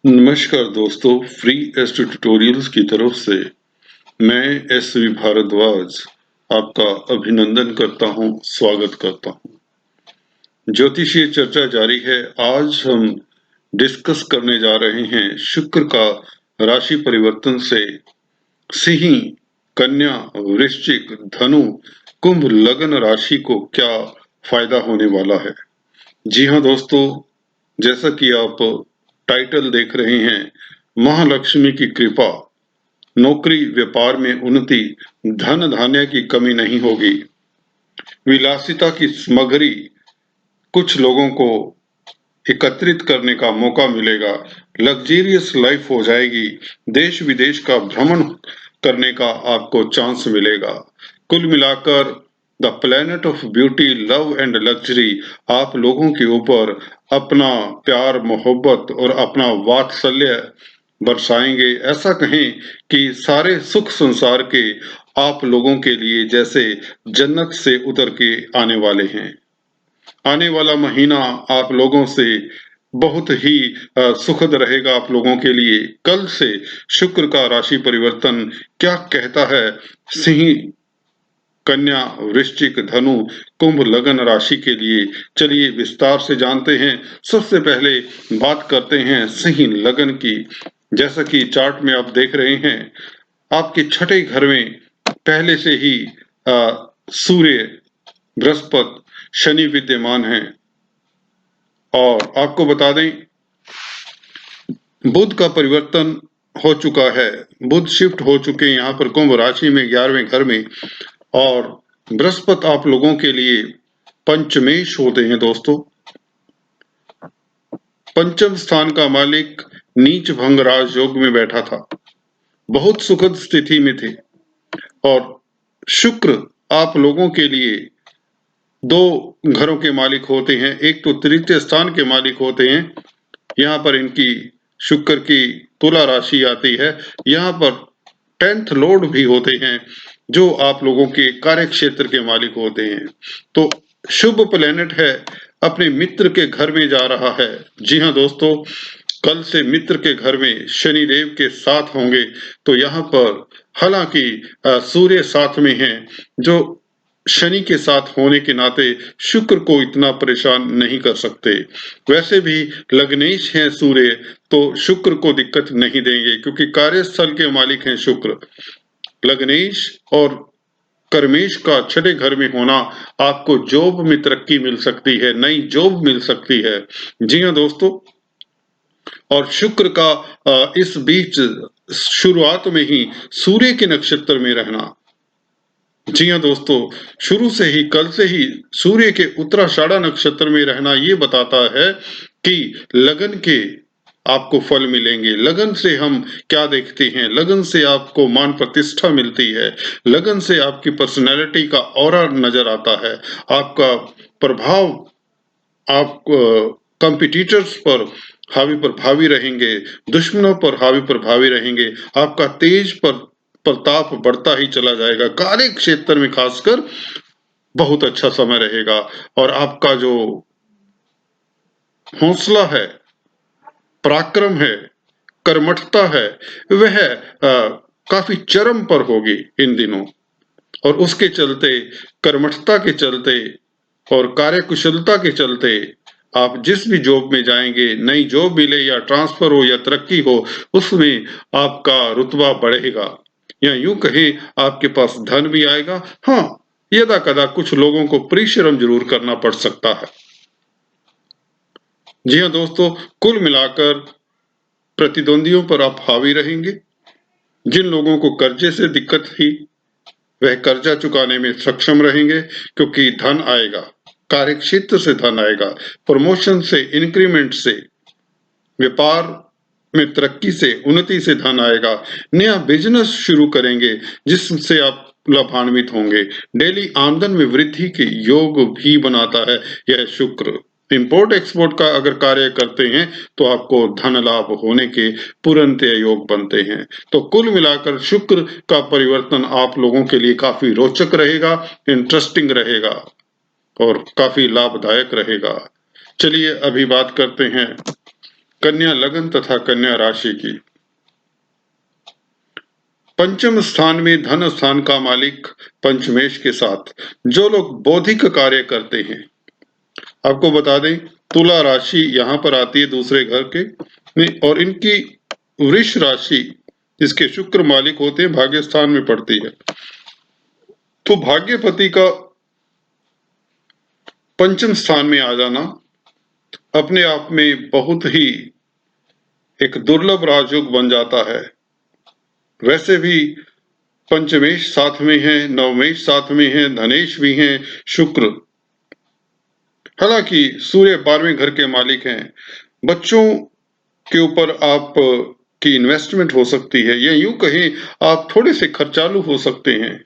नमस्कार दोस्तों, free astro tutorials की तरफ से मैं एस.वी. भारद्वाज आपका अभिनंदन करता हूं, स्वागत करता हूं। ज्योतिषीय चर्चा जारी है। आज हम डिस्कस करने जा रहे हैं शुक्र का राशि परिवर्तन से सिंह, कन्या, वृश्चिक, धनु, कुंभ लगन राशि को क्या फायदा होने वाला है। जी हाँ दोस्तों, जैसा कि आप टाइटल देख रहे हैं, महालक्ष्मी की कृपा, नौकरी व्यापार में उन्नति, धन धान्य की कमी नहीं होगी, विलासिता की सामग्री कुछ लोगों को एकत्रित करने का मौका मिलेगा, लग्जरियस लाइफ हो जाएगी, देश विदेश का भ्रमण करने का आपको चांस मिलेगा। कुल मिलाकर the planet of beauty, love and luxury आप लोगों के ऊपर अपना प्यार, मोहब्बत और अपना वात्सल्य बरसाएंगे। ऐसा कहें कि सारे सुख संसार के आप लोगों के लिए जैसे जन्नत से उतर के आने वाले हैं। आने वाला महीना आप लोगों से बहुत ही सुखद रहेगा आप लोगों के लिए। कल से शुक्र का राशि परिवर्तन क्या कहता है सिंह, कन्या, वृश्चिक, धनु, कुंभ लगन राशि के लिए, चलिए विस्तार से जानते हैं। सबसे पहले बात करते हैं सिंह लगन की। जैसा कि चार्ट में आप देख रहे हैं, आपके छठे घर में पहले से ही सूर्य, बृहस्पति, शनि विद्यमान हैं। और आपको बता दें, बुध का परिवर्तन हो चुका है, बुध शिफ्ट हो चुके हैं यहाँ पर कुंभ राशि में 11वें घर में। और बृहस्पति आप लोगों के लिए पंचमेश होते हैं दोस्तों। पंचम स्थान का मालिक नीच भंग राज योग में बैठा था, बहुत सुखद स्थिति में थे। और शुक्र आप लोगों के लिए दो घरों के मालिक होते हैं, एक तो तृतीय स्थान के मालिक होते हैं। यहाँ पर इनकी शुक्र की तुला राशि आती है। यहाँ पर 10th लॉर्ड भी होते हैं जो आप लोगों के कार्य क्षेत्र के मालिक होते हैं। तो शुभ प्लेनेट है, अपने मित्र के घर में जा रहा है। जी हाँ दोस्तों, कल से मित्र के घर में शनिदेव के साथ होंगे। तो यहाँ पर हालांकि सूर्य साथ में है, जो शनि के साथ होने के नाते शुक्र को इतना परेशान नहीं कर सकते। वैसे भी लग्नेश हैं सूर्य, तो शुक्र को दिक्कत नहीं देंगे क्योंकि कार्यस्थल के मालिक हैं शुक्र। लग्नेश और कर्मेश का छठे घर में होना आपको जॉब में तरक्की मिल सकती है, नई जॉब मिल सकती है। जी हाँ दोस्तों, और शुक्र का इस बीच शुरुआत में ही सूर्य के नक्षत्र में रहना, जी हाँ दोस्तों, शुरू से ही कल से ही सूर्य के उत्तराषाढ़ा नक्षत्र में रहना ये बताता है कि लगन के आपको फल मिलेंगे। लगन से हम क्या देखते हैं, लगन से आपको मान प्रतिष्ठा मिलती है, लगन से आपकी पर्सनैलिटी का ऑरा नजर आता है, आपका प्रभाव आप कंपिटिटर्स पर हावी प्रभावी रहेंगे, दुश्मनों पर हावी प्रभावी रहेंगे, आपका तेज पर प्रताप बढ़ता ही चला जाएगा। कार्य क्षेत्र में खासकर बहुत अच्छा समय रहेगा और आपका जो हौसला है, पराक्रम है, कर्मठता है, वह काफी चरम पर होगी इन दिनों। और उसके चलते, कर्मठता के चलते और कार्यकुशलता के चलते आप जिस भी जॉब में जाएंगे, नई जॉब मिले या ट्रांसफर हो या तरक्की हो, उसमें आपका रुतबा बढ़ेगा या यूं कहें आपके पास धन भी आएगा। हाँ, यदा कदा कुछ लोगों को परिश्रम जरूर करना पड़ सकता है। जी हाँ दोस्तों, कुल मिलाकर प्रतिद्वंदियों पर आप हावी रहेंगे। जिन लोगों को कर्जे से दिक्कत थी, वह कर्जा चुकाने में सक्षम रहेंगे क्योंकि धन आएगा, कार्य क्षेत्र से धन आएगा, प्रमोशन से, इंक्रीमेंट से, व्यापार में तरक्की से, उन्नति से धन आएगा। नया बिजनेस शुरू करेंगे जिससे आप लाभान्वित होंगे। डेली आमदन में वृद्धि के योग भी बनाता है यह शुक्र। इंपोर्ट एक्सपोर्ट का अगर कार्य करते हैं तो आपको धन लाभ होने के पूर्णतः योग बनते हैं। तो कुल मिलाकर शुक्र का परिवर्तन आप लोगों के लिए काफी रोचक रहेगा, इंटरेस्टिंग रहेगा और काफी लाभदायक रहेगा। चलिए अभी बात करते हैं कन्या लगन तथा कन्या राशि की। पंचम स्थान में धन स्थान का मालिक पंचमेश के साथ जो लोग बौद्धिक कार्य करते हैं, आपको बता दें तुला राशि यहाँ पर आती है दूसरे घर के में, और इनकी वृष राशि इसके शुक्र मालिक होते हैं, भाग्य स्थान में पड़ती है। तो भाग्यपति का पंचम स्थान में आ जाना अपने आप में बहुत ही एक दुर्लभ राजयोग बन जाता है। वैसे भी पंचमेश साथ में है, नवमेश साथ में है, धनेश भी है, शुक्र, हालांकि सूर्य 12वें घर के मालिक हैं। बच्चों के ऊपर आप की इन्वेस्टमेंट हो सकती है, या यूं कहें आप थोड़े से खर्चालू हो सकते हैं।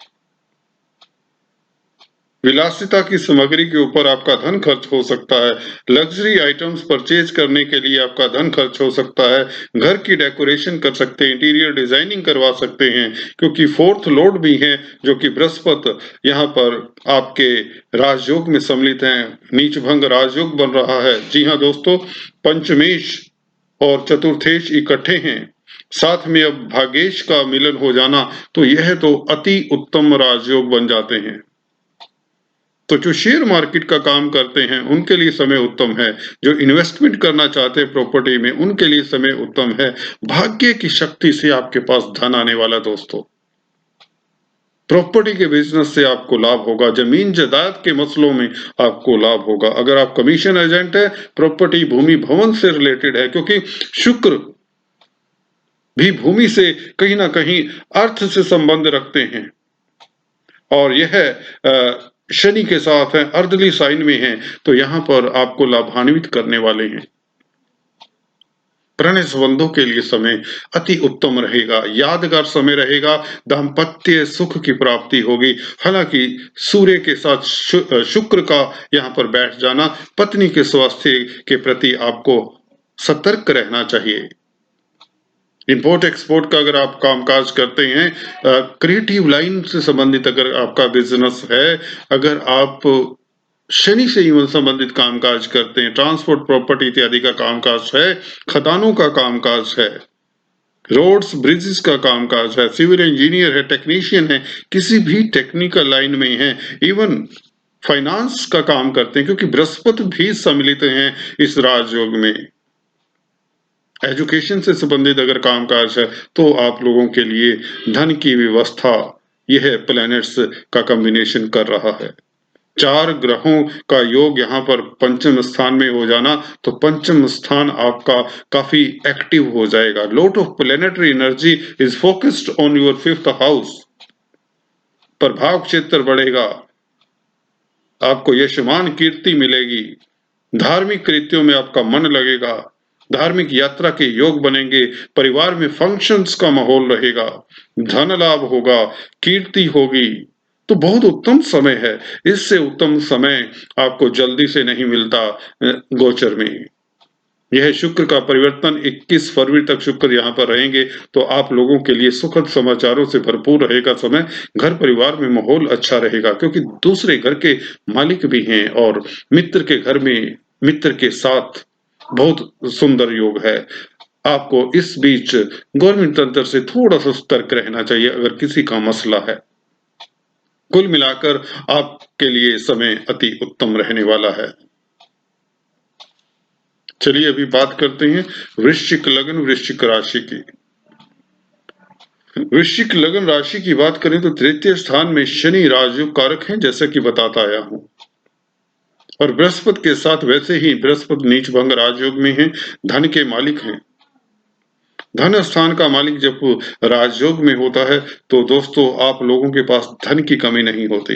विलासिता की सामग्री के ऊपर आपका धन खर्च हो सकता है। लग्जरी आइटम्स परचेज करने के लिए आपका धन खर्च हो सकता है। घर की डेकोरेशन कर सकते हैं, इंटीरियर डिजाइनिंग करवा सकते हैं, क्योंकि फोर्थ लॉर्ड भी है जो कि बृहस्पति यहाँ पर आपके राजयोग में सम्मिलित हैं। नीच भंग राजयोग बन रहा है। जी हाँ दोस्तों, पंचमेश और चतुर्थेश इकट्ठे हैं, साथ में अब भाग्येश का मिलन हो जाना, तो यह तो अति उत्तम राजयोग बन जाते हैं। तो जो शेयर मार्केट का काम करते हैं उनके लिए समय उत्तम है, जो इन्वेस्टमेंट करना चाहते हैं प्रॉपर्टी में उनके लिए समय उत्तम है। भाग्य की शक्ति से आपके पास धन आने वाला दोस्तों। प्रॉपर्टी के बिजनेस से आपको लाभ होगा, जमीन जायदाद के मसलों में आपको लाभ होगा। अगर आप कमीशन एजेंट है, प्रॉपर्टी भूमि भवन से रिलेटेड है, क्योंकि शुक्र भी भूमि से कहीं ना कहीं अर्थ से संबंध रखते हैं, और यह शनि के साथ है, अर्दली साइन में है, तो यहां पर आपको लाभान्वित करने वाले हैं। प्रणय संबंधों के लिए समय अति उत्तम रहेगा, यादगार समय रहेगा, दाम्पत्य सुख की प्राप्ति होगी। हालांकि सूर्य के साथ शुक्र का यहाँ पर बैठ जाना पत्नी के स्वास्थ्य के प्रति आपको सतर्क रहना चाहिए। इंपोर्ट एक्सपोर्ट का अगर आप कामकाज करते हैं, क्रिएटिव लाइन से संबंधित अगर आपका बिजनेस है, अगर आप शनि से संबंधित कामकाज करते हैं, ट्रांसपोर्ट प्रॉपर्टी इत्यादि का कामकाज है, खदानों का कामकाज है, रोड्स ब्रिजेस का कामकाज है, सिविल इंजीनियर है, टेक्नीशियन है, किसी भी टेक्निकल लाइन में है, इवन फाइनेंस का काम करते हैं, क्योंकि बृहस्पति भी सम्मिलित हैं इस राजयोग में। एजुकेशन से संबंधित अगर कामकाज है तो आप लोगों के लिए धन की व्यवस्था यह प्लैनेट्स का कॉम्बिनेशन कर रहा है। 4 ग्रहों का योग यहाँ पर पंचम स्थान में हो जाना, तो पंचम स्थान आपका काफी एक्टिव हो जाएगा। Lot of planetary energy is focused on your 5th house. प्रभाव क्षेत्र बढ़ेगा, आपको यशमान कीर्ति मिलेगी, धार्मिक कृत्यों में आपका मन लगेगा, धार्मिक यात्रा के योग बनेंगे, परिवार में फंक्शंस का माहौल रहेगा, धन लाभ होगा, कीर्ति होगी। तो बहुत उत्तम समय है। इससे उत्तम समय आपको जल्दी से नहीं मिलता गोचर में। यह शुक्र का परिवर्तन 21 फरवरी तक शुक्र यहाँ पर रहेंगे, तो आप लोगों के लिए सुखद समाचारों से भरपूर रहेगा समय। घर परिवार में माहौल अच्छा रहेगा, क्योंकि दूसरे घर के मालिक भी हैं, और मित्र के घर में मित्र के साथ बहुत सुंदर योग है। आपको इस बीच गवर्नमेंट तंत्र से थोड़ा सा सतर्क रहना चाहिए अगर किसी का मसला है। कुल मिलाकर आपके लिए समय अति उत्तम रहने वाला है। चलिए अभी बात करते हैं वृश्चिक लगन वृश्चिक राशि की। वृश्चिक लगन राशि की बात करें तो तृतीय स्थान में शनि राजयोग कारक हैं, जैसा कि बताता आया हूं, और बृहस्पति के साथ वैसे ही बृहस्पति नीच भंग राजयोग में है, धन के मालिक हैं। धन स्थान का मालिक जब राजयोग में होता है तो दोस्तों आप लोगों के पास धन की कमी नहीं होती।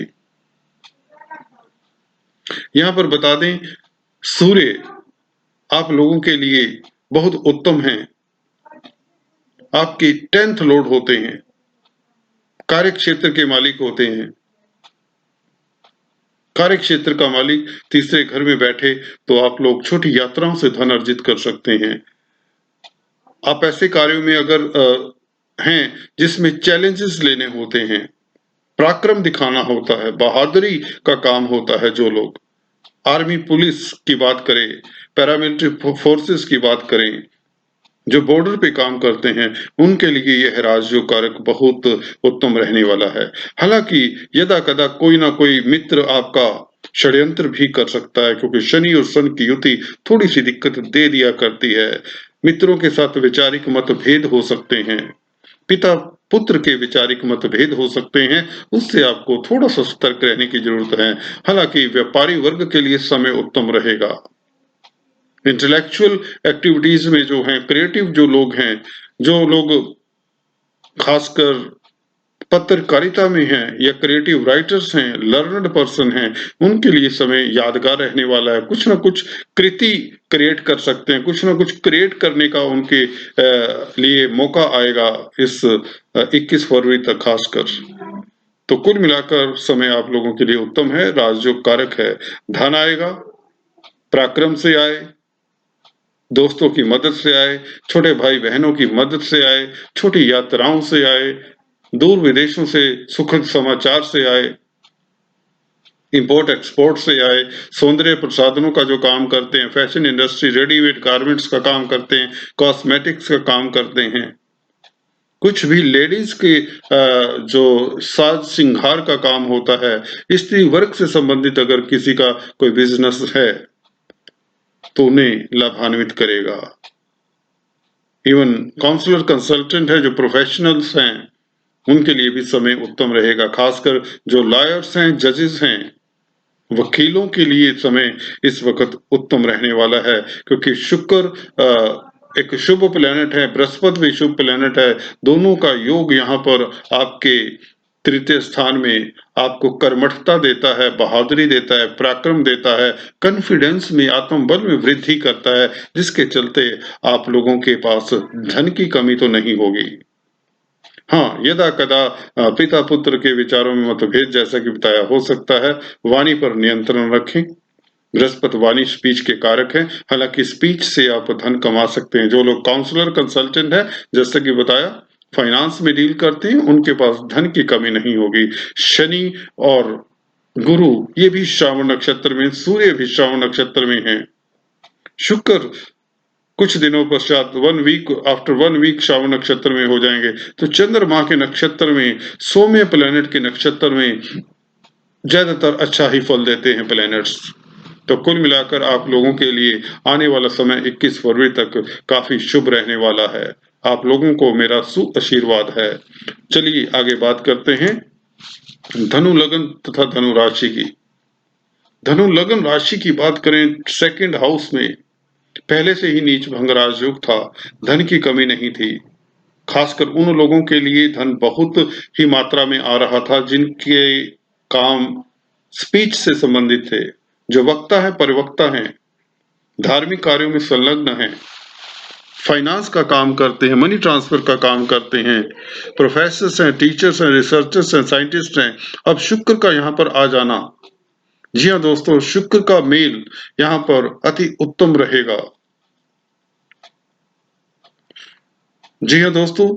यहां पर बता दें सूर्य आप लोगों के लिए बहुत उत्तम हैं, आपके 10th लॉर्ड होते हैं, कार्य क्षेत्र के मालिक होते हैं। कार्य क्षेत्र का मालिक तीसरे घर में बैठे तो आप लोग छोटी यात्राओं से धन अर्जित कर सकते हैं। आप ऐसे कार्यों में अगर हैं जिसमें चैलेंजेस लेने होते हैं, पराक्रम दिखाना होता है, बहादुरी का काम होता है, जो लोग आर्मी पुलिस की बात करें, पैरामिलिट्री फोर्सेस की बात करें, जो बॉर्डर पे काम करते हैं, उनके लिए यह राजयोग कारक बहुत उत्तम रहने वाला है। हालांकि यदा कदा कोई ना कोई मित्र आपका षड्यंत्र भी कर सकता है, क्योंकि शनि और सन की युति थोड़ी सी दिक्कत दे दिया करती है। मित्रों के साथ वैचारिक मतभेद हो सकते हैं, पिता पुत्र के वैचारिक मतभेद हो सकते हैं, उससे आपको थोड़ा सा सतर्क रहने की जरूरत है। हालांकि व्यापारी वर्ग के लिए समय उत्तम रहेगा। इंटेलेक्चुअल एक्टिविटीज में जो हैं, क्रिएटिव जो लोग हैं, जो लोग खासकर पत्रकारिता में हैं या क्रिएटिव राइटर्स हैं, लर्नड पर्सन हैं, उनके लिए समय यादगार रहने वाला है। कुछ ना कुछ कृति क्रिएट कर सकते हैं, कुछ ना कुछ क्रिएट करने का उनके लिए मौका आएगा इस 21 फरवरी तक खासकर। तो कुल मिलाकर समय आप लोगों के लिए उत्तम है, राजयोग कारक है। धन आएगा, पराक्रम से आए, दोस्तों की मदद से आए, छोटे भाई बहनों की मदद से आए, छोटी यात्राओं से आए, दूर विदेशों से सुखद समाचार से आए, इंपोर्ट एक्सपोर्ट से आए, सौंदर्य प्रसाधनों का जो काम करते हैं, फैशन इंडस्ट्री, रेडीमेड गारमेंट्स का काम करते हैं, कॉस्मेटिक्स का काम करते हैं, कुछ भी लेडीज के जो साज श्रृंगार का काम होता है, स्त्री वर्ग से संबंधित अगर किसी का कोई बिजनेस है तो उन्हें लाभान्वित करेगा। इवन काउंसलर कंसल्टेंट है, जो प्रोफेशनल्स हैं, उनके लिए भी समय उत्तम रहेगा। खासकर जो लॉयर्स हैं, जजेस हैं, वकीलों के लिए समय इस वक्त उत्तम रहने वाला है, क्योंकि शुक्र एक शुभ प्लेनेट है, बृहस्पति भी शुभ प्लेनेट है। दोनों का योग यहाँ पर आपके तृतीय स्थान में आपको कर्मठता देता है, बहादुरी देता है, पराक्रम देता है, कॉन्फिडेंस में, आत्मबल में वृद्धि करता है, जिसके चलते आप लोगों के पास धन की कमी तो नहीं होगी। हाँ, यदा कदा पिता पुत्र के विचारों में मतभेद जैसा कि बताया हो सकता है। वाणी पर नियंत्रण रखें। बृहस्पति वाणी स्पीच के कारक है, हालांकि स्पीच से आप धन कमा सकते हैं। जो लोग काउंसलर कंसल्टेंट है, जैसा कि बताया, फाइनेंस में डील करते हैं, उनके पास धन की कमी नहीं होगी। शनि और गुरु ये भी श्रावण नक्षत्र में, सूर्य भी श्रावण नक्षत्र में है। शुक्र कुछ दिनों पश्चात 1 वीक श्रावण नक्षत्र में हो जाएंगे, तो चंद्रमा के नक्षत्र में, सौम्य प्लेनेट के नक्षत्र में ज्यादातर अच्छा ही फल देते हैं प्लैनेट्स। तो कुल मिलाकर आप लोगों के लिए आने वाला समय 21 फरवरी तक काफी शुभ रहने वाला है। आप लोगों को मेरा आशीर्वाद है। चलिए आगे बात करते हैं धनु लग्न तथा धनु राशि की। धनु लग्न राशि की बात करें, सेकंड हाउस में पहले से ही नीच भंग राजयोग था, धन की कमी नहीं थी। खासकर उन लोगों के लिए धन बहुत ही मात्रा में आ रहा था जिनके काम स्पीच से संबंधित थे, जो वक्ता है, परिवक्ता हैं, धार्मिक कार्यों में संलग्न हैं, फाइनेंस का काम करते हैं, मनी ट्रांसफर का काम करते हैं, प्रोफेसर्स हैं, टीचर्स हैं, रिसर्चर्स हैं, साइंटिस्ट हैं। अब शुक्र का यहाँ पर आ जाना, जी हाँ दोस्तों, शुक्र का मेल यहाँ पर अति उत्तम रहेगा। जी हाँ दोस्तों,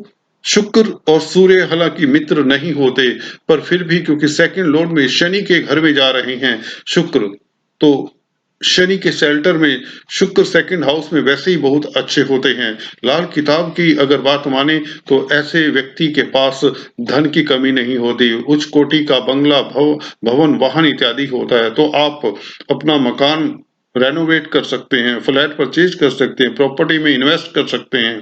शुक्र और सूर्य हालांकि मित्र नहीं होते, पर फिर भी क्योंकि सेकंड लॉर्ड में शनि के घर में जा रहे हैं शुक्र, तो शनि के शेल्टर में शुक्र सेकंड हाउस में वैसे ही बहुत अच्छे होते हैं। लाल किताब की अगर बात माने तो ऐसे व्यक्ति के पास धन की कमी नहीं होती। उच्च कोटि का बंगला, भवन, वाहन इत्यादि होता है, तो आप अपना मकान रेनोवेट कर सकते हैं, फ्लैट परचेज कर सकते हैं, प्रॉपर्टी में इन्वेस्ट कर सकते हैं।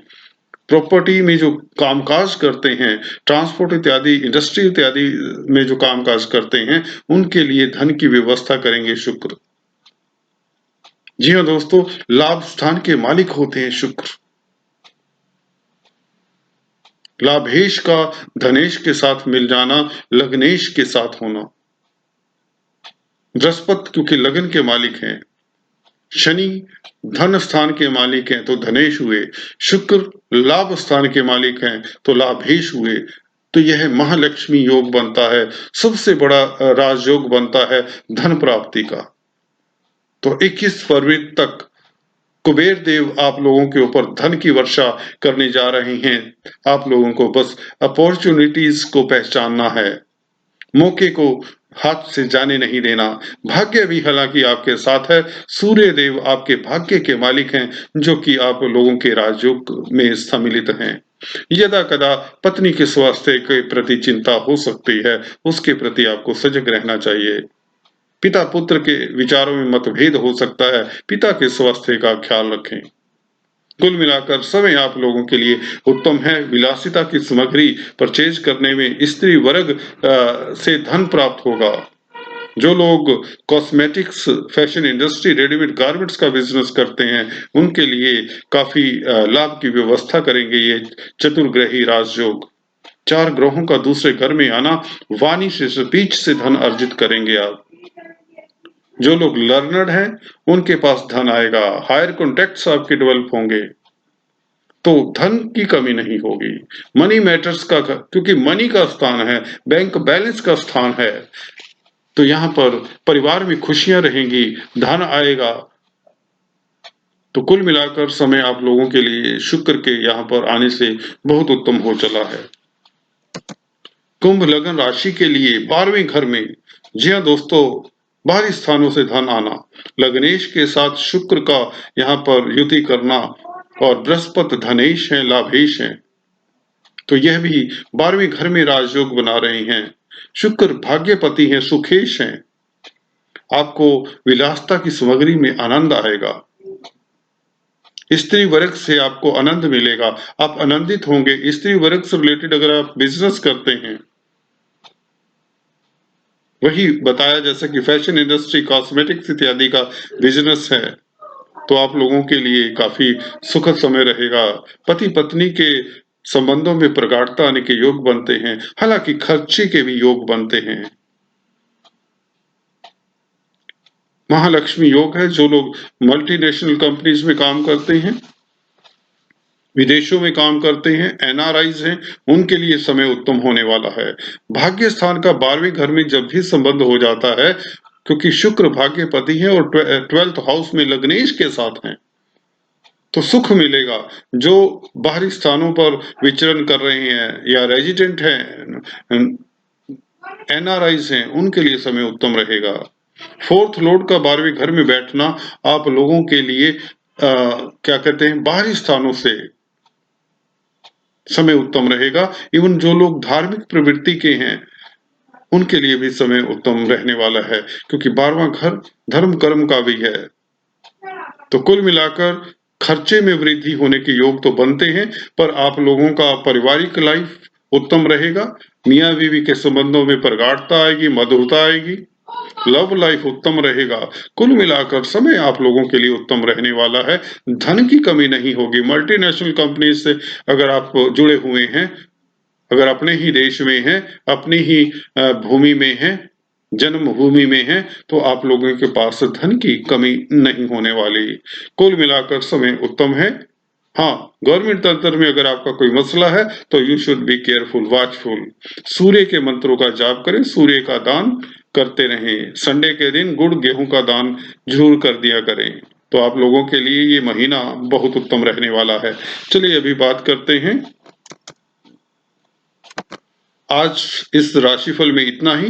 प्रॉपर्टी में जो कामकाज करते हैं, ट्रांसपोर्ट इत्यादि, इंडस्ट्री इत्यादि में जो कामकाज करते हैं, उनके लिए धन की व्यवस्था करेंगे शुक्र। जी हाँ दोस्तों, लाभ स्थान के मालिक होते हैं शुक्र। लाभेश का धनेश के साथ मिल जाना, लग्नेश के साथ होना। बृहस्पति क्योंकि लगन के मालिक हैं, शनि धन स्थान के मालिक हैं तो धनेश हुए, शुक्र लाभ स्थान के मालिक हैं तो लाभेश हुए। तो यह महालक्ष्मी योग बनता है, सबसे बड़ा राजयोग बनता है धन प्राप्ति का। तो 21 फरवरी तक कुबेर देव आप लोगों के ऊपर धन की वर्षा करने जा रहे हैं। आप लोगों को बस अपॉर्चुनिटीज को पहचानना है, मौके को हाथ से जाने नहीं देना। भाग्य भी हालांकि आपके साथ है, सूर्य देव आपके भाग्य के मालिक हैं, जो कि आप लोगों के राजयोग में सम्मिलित हैं। यदा कदा पत्नी के स्वास्थ्य के प्रति चिंता हो सकती है, उसके प्रति आपको सजग रहना चाहिए। पिता पुत्र के विचारों में मतभेद हो सकता है, पिता के स्वास्थ्य का ख्याल रखें। कुल मिलाकर समय आप लोगों के लिए उत्तम है। विलासिता की सामग्री परचेज करने में स्त्री वर्ग से धन प्राप्त होगा। जो लोग cosmetics, fashion industry, readymade garments का बिजनेस करते हैं, उनके लिए काफी लाभ की व्यवस्था करेंगे ये चतुर्ग्रही राजयोग। 4 ग्रहों का दूसरे घर में आना, वाणी से स्पीच से धन अर्जित करेंगे आप। जो लोग लर्नर्ड हैं, उनके पास धन आएगा। हायर कॉन्टैक्ट्स आपके डेवलप होंगे, तो धन की कमी नहीं होगी। मनी मैटर्स का, क्योंकि मनी का स्थान है, बैंक बैलेंस का स्थान है, तो यहाँ पर परिवार में खुशियां रहेंगी, धन आएगा। तो कुल मिलाकर समय आप लोगों के लिए शुक्र के यहाँ पर आने से बहुत उत्तम हो चला है। कुंभ लग्न राशि के लिए 12वें घर में, जी हाँ दोस्तों, बाहरी स्थानों से धन आना, लग्नेश के साथ शुक्र का यहाँ पर युति करना, और बृहस्पति धनेश है, लाभेश है, तो यह भी 12वें घर में राजयोग बना रहे हैं। शुक्र भाग्यपति हैं, सुखेश हैं। आपको विलासता की सामग्री में आनंद आएगा। स्त्री वर्ग से आपको आनंद मिलेगा, आप आनंदित होंगे। स्त्री वर्ग से रिलेटेड अगर आप बिजनेस करते हैं, वही बताया जैसे कि फैशन इंडस्ट्री, कॉस्मेटिक्स इत्यादि का बिजनेस है, तो आप लोगों के लिए काफी सुखद समय रहेगा। पति पत्नी के संबंधों में प्रगाढ़ता आने के योग बनते हैं, हालांकि खर्चे के भी योग बनते हैं। महालक्ष्मी योग है। जो लोग मल्टीनेशनल कंपनीज में काम करते हैं, विदेशों में काम करते हैं, एनआरआईज हैं, उनके लिए समय उत्तम होने वाला है। भाग्य स्थान का 12वें घर में जब भी संबंध हो जाता है, क्योंकि शुक्र भाग्यपति है और 12th हाउस में लग्नेश के साथ हैं, तो सुख मिलेगा। जो बाहरी स्थानों पर विचरण कर रहे हैं या रेजिडेंट हैं, एनआरआईज हैं, उनके लिए समय उत्तम रहेगा। 4th लॉर्ड का 12वें घर में बैठना आप लोगों के लिए क्या कहते हैं, बाहरी स्थानों से समय उत्तम रहेगा। इवन जो लोग धार्मिक प्रवृत्ति के हैं, उनके लिए भी समय उत्तम रहने वाला है, क्योंकि 12वां घर धर्म कर्म का भी है। तो कुल मिलाकर खर्चे में वृद्धि होने के योग तो बनते हैं, पर आप लोगों का पारिवारिक लाइफ उत्तम रहेगा। मियाँ बीवी के संबंधों में प्रगाढ़ता आएगी, मधुरता आएगी, लव लाइफ उत्तम रहेगा। कुल मिलाकर समय आप लोगों के लिए उत्तम रहने वाला है। धन की कमी नहीं होगी। मल्टीनेशनल कंपनी से अगर आप जुड़े हुए हैं, अगर अपने ही देश में हैं, अपनी ही भूमि में हैं, जन्मभूमि में हैं, तो आप लोगों के पास धन की कमी नहीं होने वाली। कुल मिलाकर समय उत्तम है। हाँ, गवर्नमेंट तंत्र में अगर आपका कोई मसला है, तो you should be careful, watchful. सूर्य के मंत्रों का जाप करें, सूर्य का दान करते रहें। संडे के दिन गुड़ गेहूं का दान जरूर कर दिया करें, तो आप लोगों के लिए ये महीना बहुत उत्तम रहने वाला है। चलिए अभी बात करते हैं। आज इस राशिफल में इतना ही।